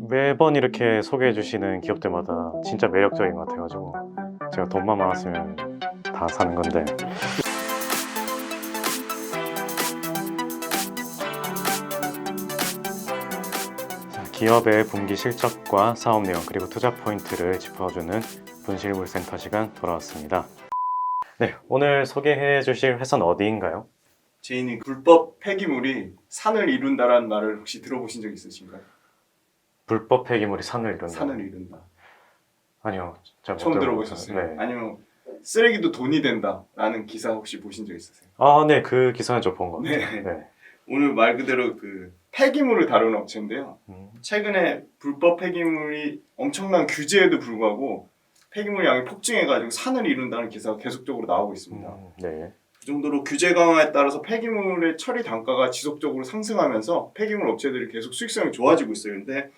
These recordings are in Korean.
매번 이렇게 소개해 주시는 기업들마다 진짜 매력적인 것 같아가지고 제가 돈만 많았으면 다 사는 건데. 자, 기업의 분기 실적과 사업 내용 그리고 투자 포인트를 짚어주는 분실물센터 시간 돌아왔습니다. 네, 오늘 소개해 주실 회사는 어디인가요? 제인이 불법 폐기물이 산을 이룬다라는 말을 혹시 들어보신 적 있으신가요? 불법 폐기물이 산을 이룬다. 산을 이룬다. 아니요, 제가 못 처음 들어봤어요. 들어보셨어요? 네. 아니면 쓰레기도 돈이 된다라는 기사 혹시 보신 적 있으세요? 아, 네, 그 기사는 저 본 것 같아요. 네. 네. 오늘 말 그대로 그 폐기물을 다루는 업체인데요. 최근에 불법 폐기물이 엄청난 규제에도 불구하고 폐기물 양이 폭증해가지고 산을 이룬다는 기사가 계속적으로 나오고 있습니다. 네. 그 정도로 규제 강화에 따라서 폐기물의 처리 단가가 지속적으로 상승하면서 폐기물 업체들이 계속 수익성이 좋아지고 있어요. 근데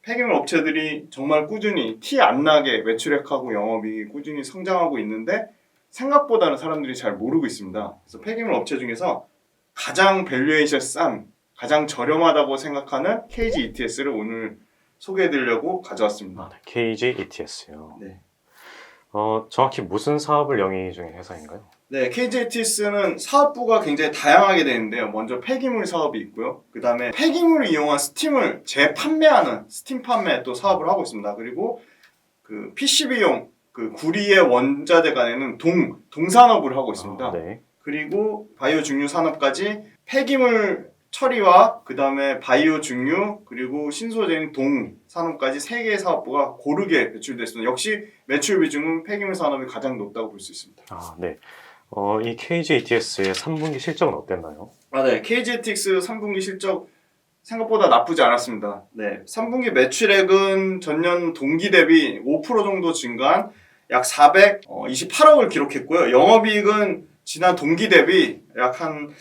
폐기물 업체들이 정말 꾸준히 티 안 나게 매출액하고 영업이익이 꾸준히 성장하고 있는데 생각보다는 사람들이 잘 모르고 있습니다. 그래서 폐기물 업체 중에서 가장 밸류에이션 싼, 가장 저렴하다고 생각하는 KG ETS를 오늘 소개해드리려고 가져왔습니다. KG ETS요. 네. 정확히 무슨 사업을 영위 중인 회사인가요? 네, KG ETS는 사업부가 굉장히 다양하게 되는데요. 먼저 폐기물 사업이 있고요. 그 다음에 폐기물을 이용한 스팀을 재판매하는 스팀 판매 또 사업을 하고 있습니다. 그리고 그 PCB용 그 구리의 원자재 간에는 동산업을 하고 있습니다. 네. 그리고 바이오 중류 산업까지 폐기물 처리와 그 다음에 바이오 중류 그리고 신소재인 동 산업까지 3개의 사업부가 고르게 매출됐습니다. 역시 매출 비중은 폐기물 산업이 가장 높다고 볼 수 있습니다. 아, 네. 이 KG ETS의 3분기 실적은 어땠나요? 네. KGTX 3분기 실적 생각보다 나쁘지 않았습니다. 네. 3분기 매출액은 전년 동기 대비 5% 정도 증가한 약 428억을 기록했고요. 영업이익은 지난 동기 대비 약 한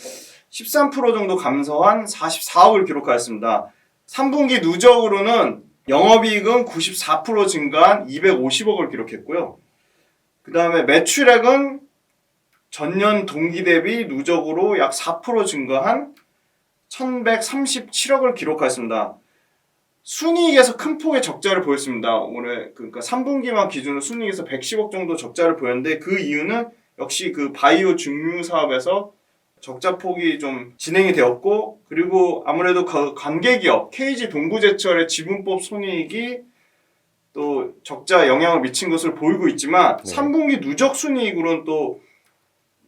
13% 정도 감소한 44억을 기록하였습니다. 3분기 누적으로는 영업이익은 94% 증가한 250억을 기록했고요. 그 다음에 매출액은 전년 동기 대비 누적으로 약 4% 증가한 1137억을 기록하였습니다. 순이익에서 큰 폭의 적자를 보였습니다. 올해 그러니까 3분기만 기준으로 순이익에서 110억 정도 적자를 보였는데 그 이유는 역시 그 바이오 중류 사업에서 적자 폭이 좀 진행이 되었고 그리고 아무래도 그 관계기업 KG 동부제철의 지분법 손익이 또 적자 영향을 미친 것을 보이고 있지만 네. 3분기 누적 순이익으로는 또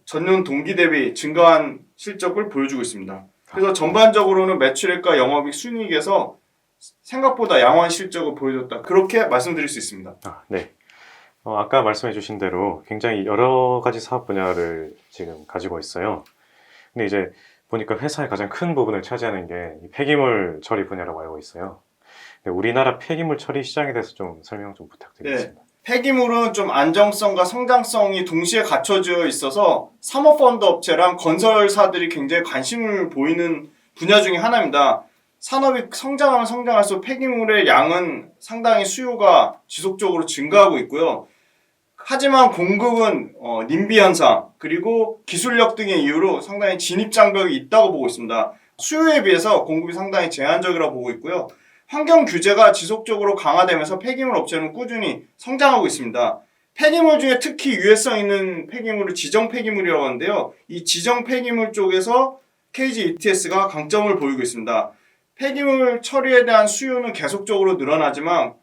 전년 동기 대비 증가한 실적을 보여주고 있습니다. 그래서 전반적으로는 매출액과 영업이익 순이익에서 생각보다 양호한 실적을 보여줬다. 그렇게 말씀드릴 수 있습니다. 아, 네. 아까 말씀해 주신 대로 굉장히 여러 가지 사업 분야를 지금 가지고 있어요. 근데 이제 보니까 회사의 가장 큰 부분을 차지하는 게 이 폐기물 처리 분야라고 알고 있어요. 근데 우리나라 폐기물 처리 시장에 대해서 좀 설명 좀 부탁드리겠습니다. 폐기물은 좀 안정성과 성장성이 동시에 갖춰져 있어서 사모펀드 업체랑 건설사들이 굉장히 관심을 보이는 분야 중에 하나입니다. 산업이 성장하면 성장할수록 폐기물의 양은 상당히 수요가 지속적으로 증가하고 있고요. 하지만 공급은 님비 현상 그리고 기술력 등의 이유로 상당히 진입 장벽이 있다고 보고 있습니다. 수요에 비해서 공급이 상당히 제한적이라고 보고 있고요. 환경 규제가 지속적으로 강화되면서 폐기물 업체는 꾸준히 성장하고 있습니다. 폐기물 중에 특히 유해성 있는 폐기물을 지정 폐기물이라고 하는데요. 이 지정 폐기물 쪽에서 KG ETS가 강점을 보이고 있습니다. 폐기물 처리에 대한 수요는 계속적으로 늘어나지만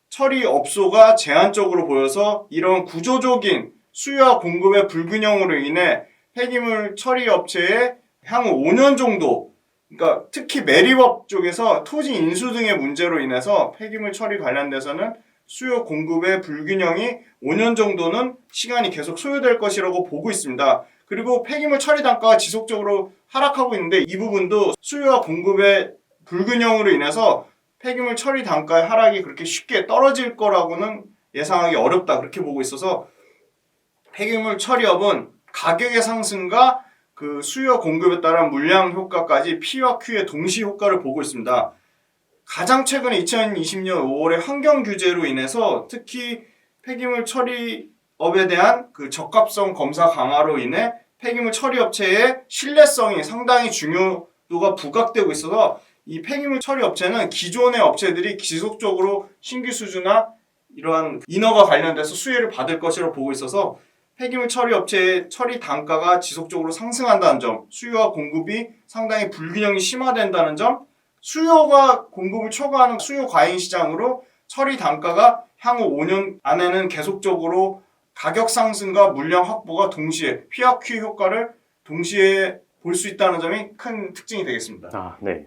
처리 업소가 제한적으로 보여서 이런 구조적인 수요와 공급의 불균형으로 인해 폐기물 처리 업체의 향후 5년 정도 그러니까 특히 매립업 쪽에서 토지 인수 등의 문제로 인해서 폐기물 처리 관련돼서는 수요 공급의 불균형이 5년 정도는 시간이 계속 소요될 것이라고 보고 있습니다. 그리고 폐기물 처리 단가가 지속적으로 하락하고 있는데 이 부분도 수요와 공급의 불균형으로 인해서 폐기물 처리 단가의 하락이 그렇게 쉽게 떨어질 거라고는 예상하기 어렵다 그렇게 보고 있어서 폐기물 처리업은 가격의 상승과 그 수요 공급에 따른 물량 효과까지 P와 Q의 동시 효과를 보고 있습니다. 가장 최근에 2020년 5월에 환경 규제로 인해서 특히 폐기물 처리업에 대한 그 적합성 검사 강화로 인해 폐기물 처리 업체의 신뢰성이 상당히 중요도가 부각되고 있어서 이 폐기물 처리 업체는 기존의 업체들이 지속적으로 신규 수주나 이러한 인허가 관련돼서 수혜를 받을 것이라고 보고 있어서 폐기물 처리 업체의 처리 단가가 지속적으로 상승한다는 점, 수요와 공급이 상당히 불균형이 심화된다는 점, 수요가 공급을 초과하는 수요 과잉 시장으로 처리 단가가 향후 5년 안에는 계속적으로 가격 상승과 물량 확보가 동시에 PRQ 효과를 동시에 볼 수 있다는 점이 큰 특징이 되겠습니다. 아, 네.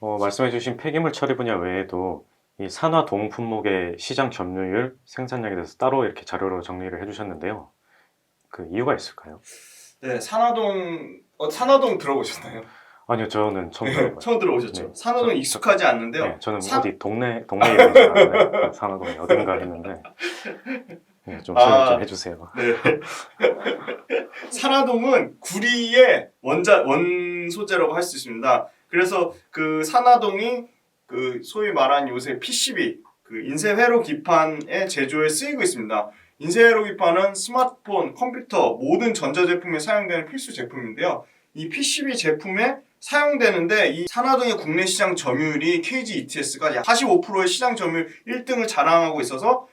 말씀해주신 폐기물 처리 분야 외에도 이 산화 동품목의 시장 점유율, 생산량에 대해서 따로 이렇게 자료로 정리를 해주셨는데요. 그 이유가 있을까요? 네, 산화동 들어보셨나요? 아니요, 저는 처음 들어봐요. 처음 들어보셨죠? 네. 산화동 익숙하지 않는데요. 네, 저는 어디 동네 이름인 줄 알았는데 산화동이 어딘가 했는데 네, 좀 설명 좀 해주세요. 네. 산화동은 구리의 원소재라고 할 수 있습니다. 그래서 그 산화동이 그 소위 말한 요새 PCB, 그 인쇄회로 기판의 제조에 쓰이고 있습니다. 인쇄회로 기판은 스마트폰, 컴퓨터, 모든 전자제품에 사용되는 필수 제품인데요. 이 PCB 제품에 사용되는데 이 산화동의 국내 시장 점유율이 KG ETS가 약 45%의 시장 점유율 1등을 자랑하고 있어서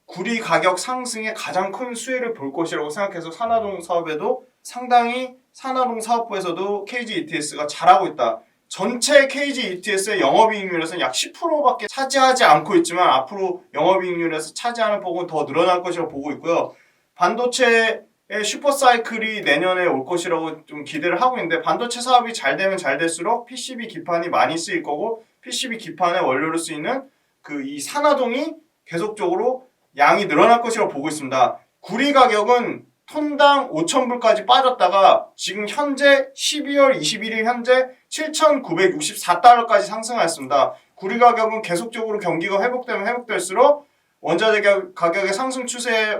구리 가격 상승에 가장 큰 수혜를 볼 것이라고 생각해서 산화동 사업에도 상당히 산화동 사업부에서도 KG ETS가 잘하고 있다. 전체 KG ETS의 영업이익률에서는 약 10%밖에 차지하지 않고 있지만 앞으로 영업이익률에서 차지하는 폭은 더 늘어날 것이라고 보고 있고요. 반도체의 슈퍼사이클이 내년에 올 것이라고 좀 기대를 하고 있는데 반도체 사업이 잘 되면 잘 될수록 PCB 기판이 많이 쓰일 거고 PCB 기판의 원료로 쓰이는 그 이 산화동이 계속적으로 양이 늘어날 것이라고 보고 있습니다. 구리 가격은 톤당 5,000불까지 빠졌다가 지금 현재 12월 21일 현재 7,964달러까지 상승하였습니다. 구리 가격은 계속적으로 경기가 회복되면 회복될수록 원자재 가격의 상승 추세에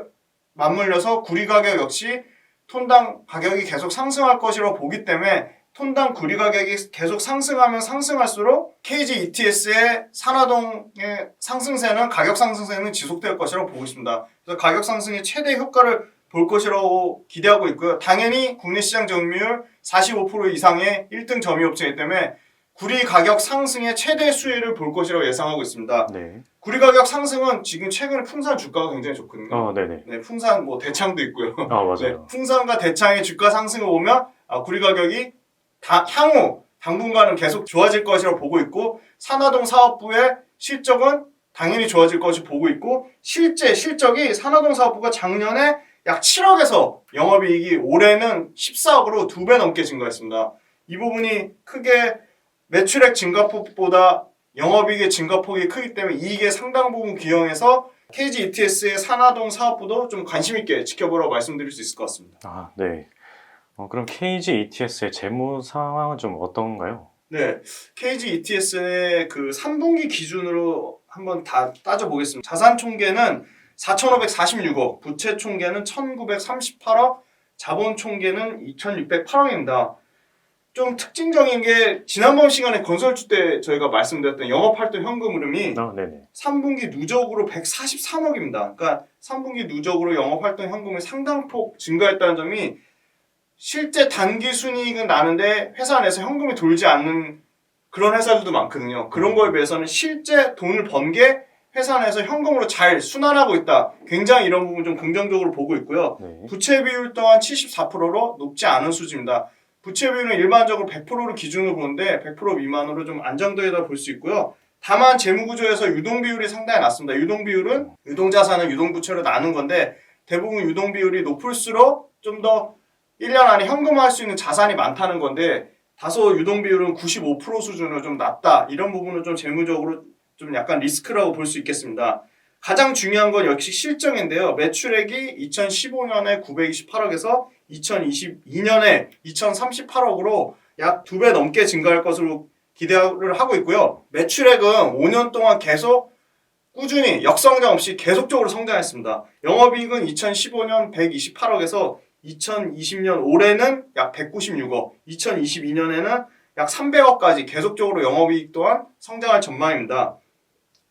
맞물려서 구리 가격 역시 톤당 가격이 계속 상승할 것이라고 보기 때문에 톤당 구리 가격이 계속 상승하면 상승할수록 KG ETS의 산화동의 상승세는 가격 상승세는 지속될 것이라고 보고 있습니다. 그래서 가격 상승의 최대 효과를 볼 것이라고 기대하고 있고요. 당연히 국내 시장 점유율 45% 이상의 1등 점유업체이기 때문에 구리 가격 상승의 최대 수혜를 볼 것이라고 예상하고 있습니다. 네. 구리 가격 상승은 지금 최근에 풍산 주가가 굉장히 좋거든요. 네네. 네, 풍산 뭐 대창도 있고요. 맞아요. 네, 풍산과 대창의 주가 상승을 보면 구리 가격이 향후 당분간은 계속 좋아질 것이라고 보고 있고 산화동 사업부의 실적은 당연히 좋아질 것이 보고 있고 실제 실적이 산화동 사업부가 작년에 약 7억에서 영업이익이 올해는 14억으로 2배 넘게 증가했습니다. 이 부분이 크게 매출액 증가폭보다 영업이익의 증가폭이 크기 때문에 이익에 상당 부분 기여해서 KG ETS의 산화동 사업부도 좀 관심 있게 지켜보라고 말씀드릴 수 있을 것 같습니다. 아, 네. 그럼 KG ETS의 재무 상황은 좀 어떤가요? 네, KG ETS의 그 3분기 기준으로 한번 다 따져보겠습니다. 자산 총계는 4,546억, 부채 총계는 1,938억, 자본 총계는 2,608억입니다. 좀 특징적인 게 지난번 시간에 건설주 때 저희가 말씀드렸던 영업활동 현금 흐름이 네네. 3분기 누적으로 143억입니다. 그러니까 3분기 누적으로 영업활동 현금이 상당폭 증가했다는 점이 실제 단기 순이익은 나는데 회사 내에서 현금이 돌지 않는 그런 회사들도 많거든요. 그런 거에 비해서는 실제 돈을 번 게 회사 내에서 현금으로 잘 순환하고 있다. 굉장히 이런 부분 좀 긍정적으로 보고 있고요. 네. 부채 비율 또한 74%로 높지 않은 수준입니다. 부채 비율은 일반적으로 100%를 기준으로 보는데 100% 미만으로 좀 안정되다 볼 수 있고요. 다만 재무구조에서 유동 비율이 상당히 낮습니다. 유동 비율은 유동자산은 유동부채로 나눈 건데 대부분 유동 비율이 높을수록 좀 더 1년 안에 현금화할 수 있는 자산이 많다는 건데 다소 유동 비율은 95% 수준으로 좀 낮다. 이런 부분은 좀 재무적으로 좀 약간 리스크라고 볼 수 있겠습니다. 가장 중요한 건 역시 실적인데요. 매출액이 2015년에 928억에서 2022년에 2038억으로 약 2배 넘게 증가할 것으로 기대를 하고 있고요. 매출액은 5년 동안 계속 꾸준히 역성장 없이 계속적으로 성장했습니다. 영업이익은 2015년 128억에서 2020년 올해는 약 196억, 2022년에는 약 300억까지 계속적으로 영업이익 또한 성장할 전망입니다.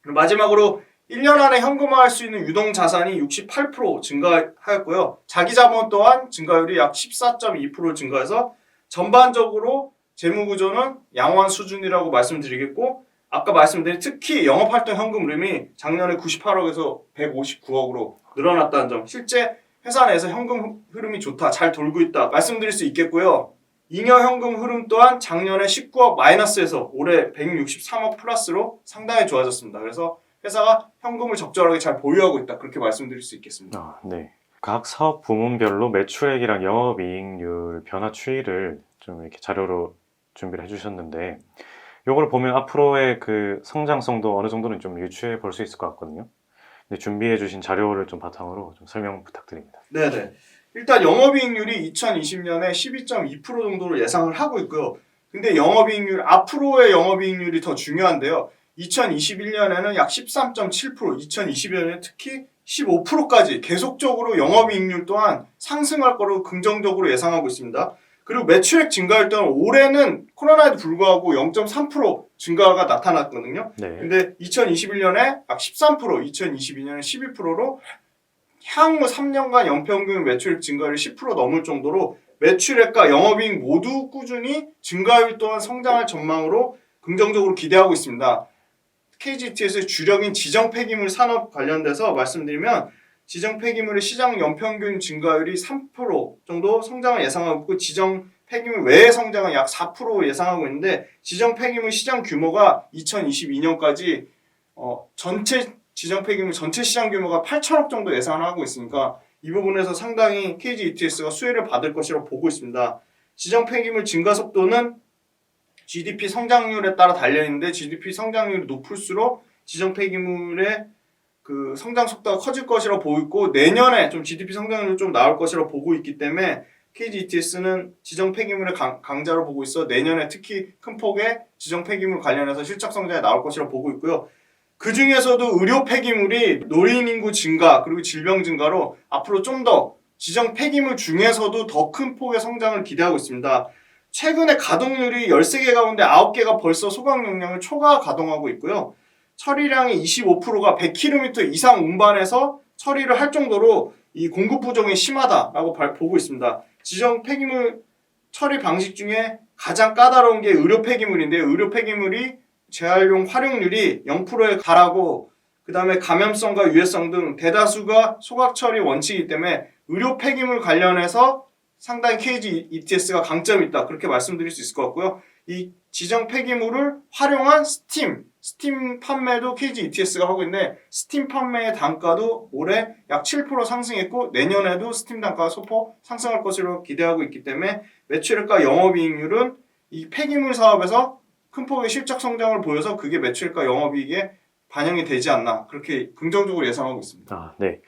마지막으로 1년 안에 현금화할 수 있는 유동자산이 68% 증가하였고요. 자기자본 또한 증가율이 약 14.2% 증가해서 전반적으로 재무 구조는 양호한 수준이라고 말씀드리겠고, 아까 말씀드린 특히 영업활동 현금 흐름이 작년에 98억에서 159억으로 늘어났다는 점, 실제 회사 내에서 현금 흐름이 좋다, 잘 돌고 있다 말씀드릴 수 있겠고요. 잉여 현금 흐름 또한 작년에 19억 마이너스에서 올해 163억 플러스로 상당히 좋아졌습니다. 그래서 회사가 현금을 적절하게 잘 보유하고 있다, 그렇게 말씀드릴 수 있겠습니다. 네. 각 사업 부문별로 매출액이랑 영업이익률 변화 추이를 좀 이렇게 자료로 준비를 해주셨는데, 요걸 보면 앞으로의 그 성장성도 어느 정도는 좀 유추해 볼 수 있을 것 같거든요. 근데 준비해 주신 자료를 좀 바탕으로 좀 설명 부탁드립니다. 네네. 일단 영업이익률이 2020년에 12.2% 정도로 예상을 하고 있고요. 근데 영업이익률, 앞으로의 영업이익률이 더 중요한데요. 2021년에는 약 13.7%, 2022년에 특히 15%까지 계속적으로 영업이익률 또한 상승할 거로 긍정적으로 예상하고 있습니다. 그리고 매출액 증가율 또한 올해는 코로나에도 불구하고 0.3% 증가가 나타났거든요. 네. 근데 2021년에 약 13%, 2022년에 12%로 향후 3년간 연평균 매출액 증가율이 10% 넘을 정도로 매출액과 영업이익 모두 꾸준히 증가율 또한 성장할 전망으로 긍정적으로 기대하고 있습니다. KGETS의 주력인 지정 폐기물 산업 관련돼서 말씀드리면, 지정 폐기물의 시장 연평균 증가율이 3% 정도 성장을 예상하고 있고, 지정 폐기물 외의 성장은 약 4% 예상하고 있는데, 지정 폐기물 시장 규모가 2022년까지 전체 지정 폐기물 전체 시장 규모가 8천억 정도 예상을 하고 있으니까 이 부분에서 상당히 KGETS가 수혜를 받을 것이라고 보고 있습니다. 지정 폐기물 증가 속도는 GDP 성장률에 따라 달려있는데, GDP 성장률이 높을수록 지정 폐기물의 그 성장 속도가 커질 것이라고 보고 있고, 내년에 좀 GDP 성장률이 좀 나올 것이라고 보고 있기 때문에 KGETS는 지정 폐기물의 강자로 보고 있어 내년에 특히 큰 폭의 지정 폐기물 관련해서 실적 성장이 나올 것이라고 보고 있고요. 그 중에서도 의료 폐기물이 노인 인구 증가 그리고 질병 증가로 앞으로 좀 더 지정 폐기물 중에서도 더 큰 폭의 성장을 기대하고 있습니다. 최근에 가동률이 13개 가운데 9개가 벌써 소각 용량을 초과 가동하고 있고요. 처리량이 25%가 100km 이상 운반해서 처리를 할 정도로 이 공급 부족이 심하다라고 보고 있습니다. 지정 폐기물 처리 방식 중에 가장 까다로운 게 의료 폐기물인데요. 의료 폐기물이 재활용 활용률이 0%에 달하고, 그 다음에 감염성과 유해성 등 대다수가 소각 처리 원칙이기 때문에 의료 폐기물 관련해서 상당히 KGETS가 강점이 있다, 그렇게 말씀드릴 수 있을 것 같고요. 이 지정 폐기물을 활용한 스팀 판매도 KGETS가 하고 있는데, 스팀 판매의 단가도 올해 약 7% 상승했고, 내년에도 스팀 단가가 소폭 상승할 것으로 기대하고 있기 때문에 매출액과 영업이익률은 이 폐기물 사업에서 큰 폭의 실적 성장을 보여서 그게 매출과 영업이익에 반영이 되지 않나, 그렇게 긍정적으로 예상하고 있습니다. 네.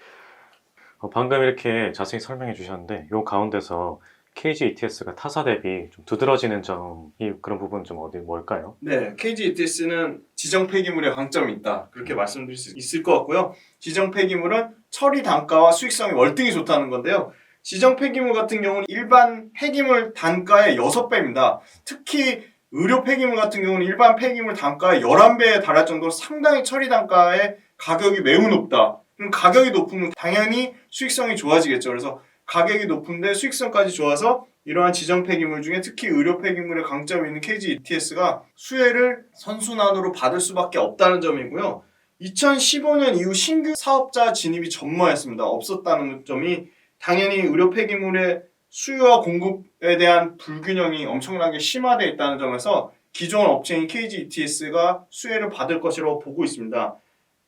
방금 이렇게 자세히 설명해 주셨는데, 요 가운데서 KGETS가 타사 대비 좀 두드러지는 점이 그런 부분 좀 뭘까요? 네, KGETS는 지정 폐기물에 강점이 있다, 그렇게 말씀드릴 수 있을 것 같고요. 지정 폐기물은 처리 단가와 수익성이 월등히 좋다는 건데요. 지정 폐기물 같은 경우는 일반 폐기물 단가의 6배입니다. 특히 의료 폐기물 같은 경우는 일반 폐기물 단가의 11배에 달할 정도로 상당히 처리 단가의 가격이 매우 높다. 그럼 가격이 높으면 당연히 수익성이 좋아지겠죠. 그래서 가격이 높은데 수익성까지 좋아서 이러한 지정 폐기물 중에 특히 의료 폐기물에 강점이 있는 KGETS가 수혜를 선순환으로 받을 수밖에 없다는 점이고요. 2015년 이후 신규 사업자 진입이 전무했습니다. 없었다는 점이 당연히 의료 폐기물의 수요와 공급에 대한 불균형이 엄청나게 심화되어 있다는 점에서 기존 업체인 KGETS가 수혜를 받을 것이라고 보고 있습니다.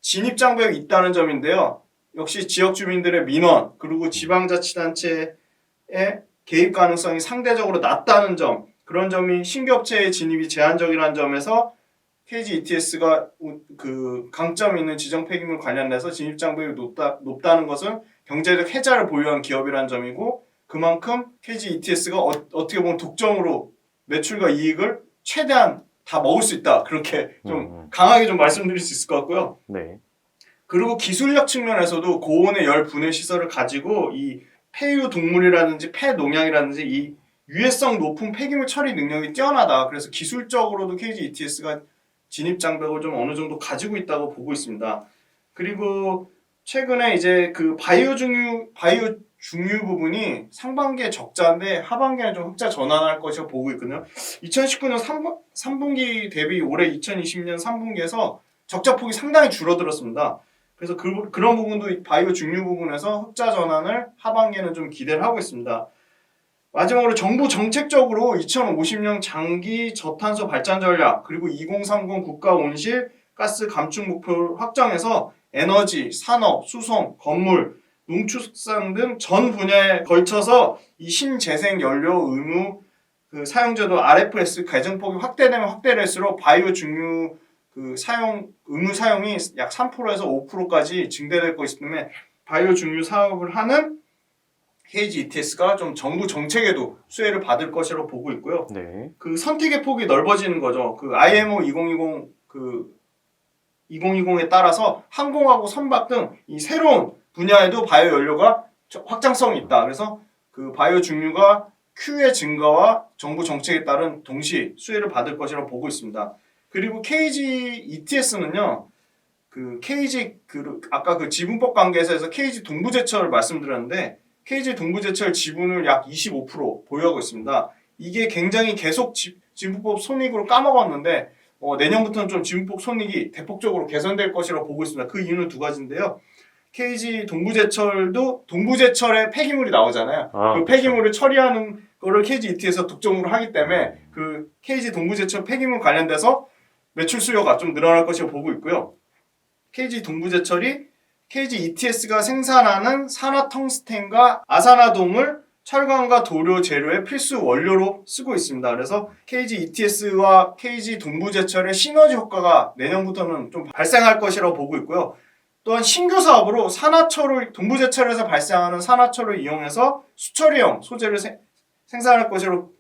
진입 장벽이 있다는 점인데요. 역시 지역 주민들의 민원 그리고 지방자치단체의 개입 가능성이 상대적으로 낮다는 점, 그런 점이 신규 업체의 진입이 제한적이라는 점에서 KGETS가 그 강점 있는 지정 폐기물 관련돼서 진입 장벽이 높다는 것은 경제적 혜자를 보유한 기업이라는 점이고, 그만큼 KGETS가 어떻게 보면 독점으로 매출과 이익을 최대한 다 먹을 수 있다, 그렇게 좀 강하게 좀 말씀드릴 수 있을 것 같고요. 네. 그리고 기술력 측면에서도 고온의 열 분해 시설을 가지고 이 폐유 동물이라든지 폐농약이라든지 이 유해성 높은 폐기물 처리 능력이 뛰어나다. 그래서 기술적으로도 KGETS가 진입 장벽을 좀 어느 정도 가지고 있다고 보고 있습니다. 그리고 최근에 이제 그 바이오 중유 부분이 상반기에 적자인데 하반기에는 좀 흑자 전환할 것이라고 보고 있거든요. 2019년 3분기 대비 올해 2020년 3분기에서 적자폭이 상당히 줄어들었습니다. 그래서 그런 부분도 바이오 중유 부분에서 흑자 전환을 하반기에는 좀 기대를 하고 있습니다. 마지막으로 정부 정책적으로 2050년 장기 저탄소 발전 전략 그리고 2030 국가 온실 가스 감축 목표를 확정해서 에너지, 산업, 수송, 건물, 농축산 등 전 분야에 걸쳐서 이 신재생 연료 의무 사용제도 RFS 개정폭이 확대되면 확대될수록 바이오 중유 의무 사용이 약 3%에서 5%까지 증대될 것이기 때문에 바이오 중유 사업을 하는 KG ETS가 좀 정부 정책에도 수혜를 받을 것이라고 보고 있고요. 네. 그 선택의 폭이 넓어지는 거죠. 그 IMO 2020에 따라서 항공하고 선박 등 이 새로운 분야에도 바이오 연료가 확장성이 있다. 그래서 그 바이오 중유가 Q의 증가와 정부 정책에 따른 동시 수혜를 받을 것이라고 보고 있습니다. 그리고 KG ETS는요. 아까 그 지분법 관계에서 KG 동부제철을 말씀드렸는데 KG 동부제철 지분을 약 25% 보유하고 있습니다. 이게 굉장히 계속 지분법 손익으로 까먹었는데 내년부터는 좀 지분법 손익이 대폭적으로 개선될 것이라고 보고 있습니다. 그 이유는 두 가지인데요. KG 동부제철도 동부제철에 폐기물이 나오잖아요. 그 폐기물을 처리하는 거를 KG ET에서 독점으로 하기 때문에 그 KG 동부제철 폐기물 관련돼서 매출 수요가 좀 늘어날 것이라고 보고 있고요. KG 동부제철이 KG ETS가 생산하는 산화텅스텐과 아산화돔을 철강과 도료 재료의 필수 원료로 쓰고 있습니다. 그래서 KG ETS와 KG 동부제철의 시너지 효과가 내년부터는 좀 발생할 것이라고 보고 있고요. 또한 신규 사업으로 동부제철에서 발생하는 산화철을 이용해서 수처리형 소재를 생산할 것으로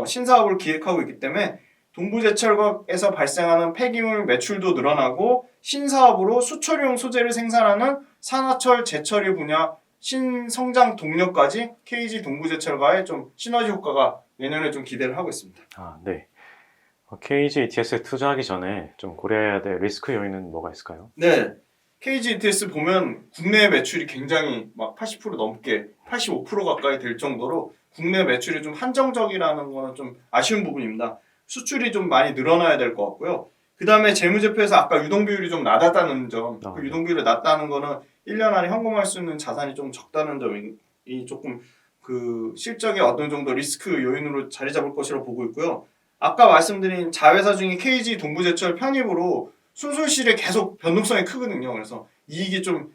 신사업을 기획하고 있기 때문에 동부제철에서 발생하는 폐기물 매출도 늘어나고 신사업으로 수처리용 소재를 생산하는 산화철 재처리 분야 신성장 동력까지 KG 동부제철과의 좀 시너지 효과가 내년에 좀 기대를 하고 있습니다. 네. KG ETS에 투자하기 전에 좀 고려해야 될 리스크 요인은 뭐가 있을까요? 네. KG ETS 보면 국내 매출이 굉장히 막 80% 넘게 85% 가까이 될 정도로 국내 매출이 좀 한정적이라는 거는 좀 아쉬운 부분입니다. 수출이 좀 많이 늘어나야 될 것 같고요. 그 다음에 재무제표에서 아까 유동비율이 좀 낮았다는 점, 그 유동비율이 낮다는 거는 1년 안에 현금할 수 있는 자산이 좀 적다는 점이 조금 그 실적에 어느 정도 리스크 요인으로 자리 잡을 것이라고 보고 있고요. 아까 말씀드린 자회사 중에 KG 동부제철 편입으로 순손실에 계속 변동성이 크거든요. 그래서 이익이 좀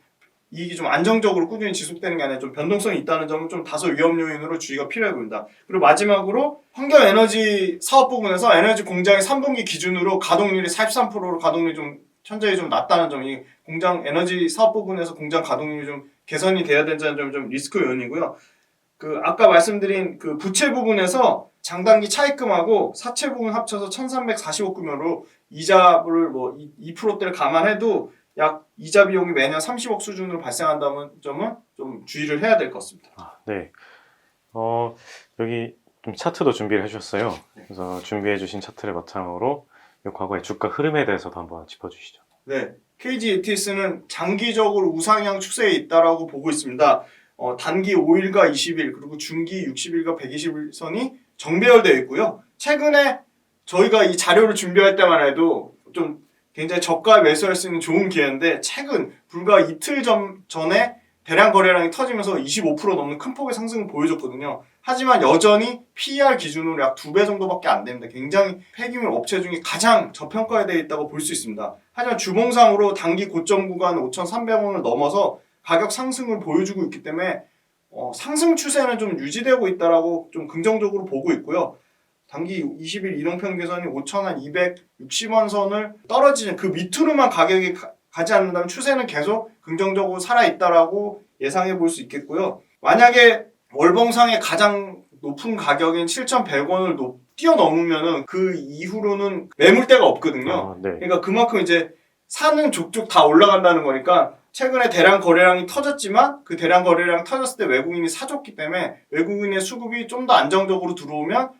안정적으로 꾸준히 지속되는 게 아니라 좀 변동성이 있다는 점은 좀 다소 위험 요인으로 주의가 필요해 보입니다. 그리고 마지막으로 환경에너지 사업 부분에서 에너지 공장의 3분기 기준으로 가동률이 43%로 가동률이 좀 현저히 좀 낮다는 점이 공장 에너지 사업 부분에서 공장 가동률이 좀 개선이 돼야 된다는 점이 좀 리스크 요인이고요. 그 아까 말씀드린 그 부채 부분에서 장단기 차입금하고 사채 부분 합쳐서 1,345억 원으로 이자를 2%대를 감안해도 약 이자 비용이 매년 30억 수준으로 발생한다는 점은 좀 주의를 해야 될 것 같습니다. 네. 여기 좀 차트도 준비를 해주셨어요. 그래서 준비해주신 차트를 바탕으로 과거의 주가 흐름에 대해서도 한번 짚어주시죠. 네. KG ETS는 장기적으로 우상향 추세에 있다라고 보고 있습니다. 단기 5일과 20일 그리고 중기 60일과 120일선이 정배열되어 있고요. 최근에 저희가 이 자료를 준비할 때만 해도 좀 굉장히 저가에 매수할 수 있는 좋은 기회인데 최근 불과 이틀 전에 대량 거래량이 터지면서 25% 넘는 큰 폭의 상승을 보여줬거든요. 하지만 여전히 PER 기준으로 약 2배 정도밖에 안 됩니다. 굉장히 폐기물 업체 중에 가장 저평가되어 있다고 볼 수 있습니다. 하지만 주봉상으로 단기 고점 구간 5,300원을 넘어서 가격 상승을 보여주고 있기 때문에 상승 추세는 좀 유지되고 있다라고 좀 긍정적으로 보고 있고요. 단기 20일 이동평균선이 5,260원 선을 떨어지는 그 밑으로만 가격이 가지 않는다면 추세는 계속 긍정적으로 살아있다라고 예상해 볼 수 있겠고요. 만약에 월봉상의 가장 높은 가격인 7,100원을 뛰어넘으면은 그 이후로는 매물대가 없거든요. 네. 그러니까 그만큼 이제 사는 족족 다 올라간다는 거니까 최근에 대량 거래량이 터졌지만 그 대량 거래량 터졌을 때 외국인이 사줬기 때문에 외국인의 수급이 좀 더 안정적으로 들어오면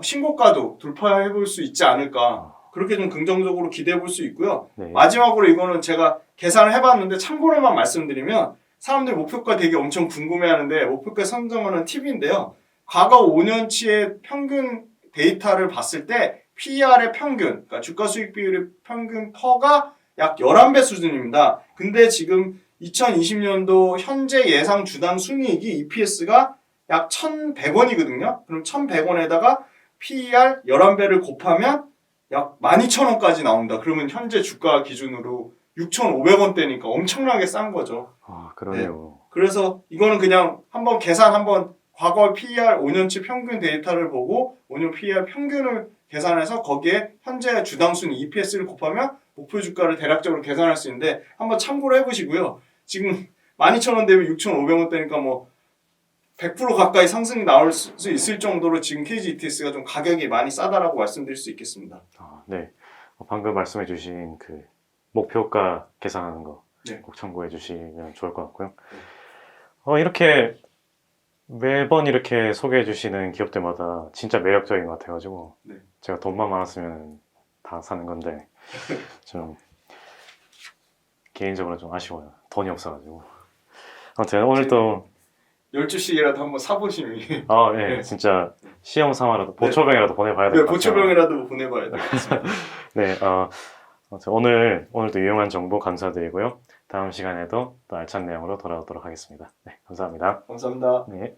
신고가도 돌파해 볼 수 있지 않을까. 그렇게 좀 긍정적으로 기대해 볼 수 있고요. 네. 마지막으로 이거는 제가 계산을 해봤는데 참고로만 말씀드리면 사람들이 목표가 되게 엄청 궁금해하는데 목표가 선정하는 팁인데요. 과거 5년치의 평균 데이터를 봤을 때 PER의 평균, 그러니까 주가 수익 비율의 평균 퍼가 약 11배 수준입니다. 근데 지금 2020년도 현재 예상 주당 순이익이 EPS가 약 1,100원이거든요. 그럼 1,100원에다가 PER 11배를 곱하면 약 12,000원까지 나온다. 그러면 현재 주가 기준으로 6,500원대니까 엄청나게 싼 거죠. 아, 그러네요. 그래서 이거는 그냥 한번 계산 한번 과거 PER 5년치 평균 데이터를 보고 5년 PER 평균을 계산해서 거기에 현재 주당 순위 EPS를 곱하면 목표 주가를 대략적으로 계산할 수 있는데 한번 참고로 해보시고요. 지금 12,000원 대비 6,500원대니까 뭐 100% 가까이 상승이 나올 수 있을 정도로 지금 KG ETS가 좀 가격이 많이 싸다라고 말씀드릴 수 있겠습니다. 아, 네. 방금 말씀해주신 그 목표가 계산하는 거 네. 꼭 참고해주시면 좋을 것 같고요. 이렇게 매번 이렇게 소개해주시는 기업들마다 진짜 매력적인 것 같아가지고 네. 제가 돈만 많았으면 다 사는 건데 좀 개인적으로 좀 아쉬워요. 돈이 없어가지고. 아무튼 오늘 또 12시라도 한번 사보시면 네, 네. 진짜 시험 삼아라도 보초병이라도 보내봐야 될 네, 것 같아요. 보초병이라도 보내봐야 되겠습니다. 네, 아무튼 오늘도 유용한 정보 감사드리고요. 다음 시간에도 또 알찬 내용으로 돌아오도록 하겠습니다. 네, 감사합니다. 감사합니다. 네.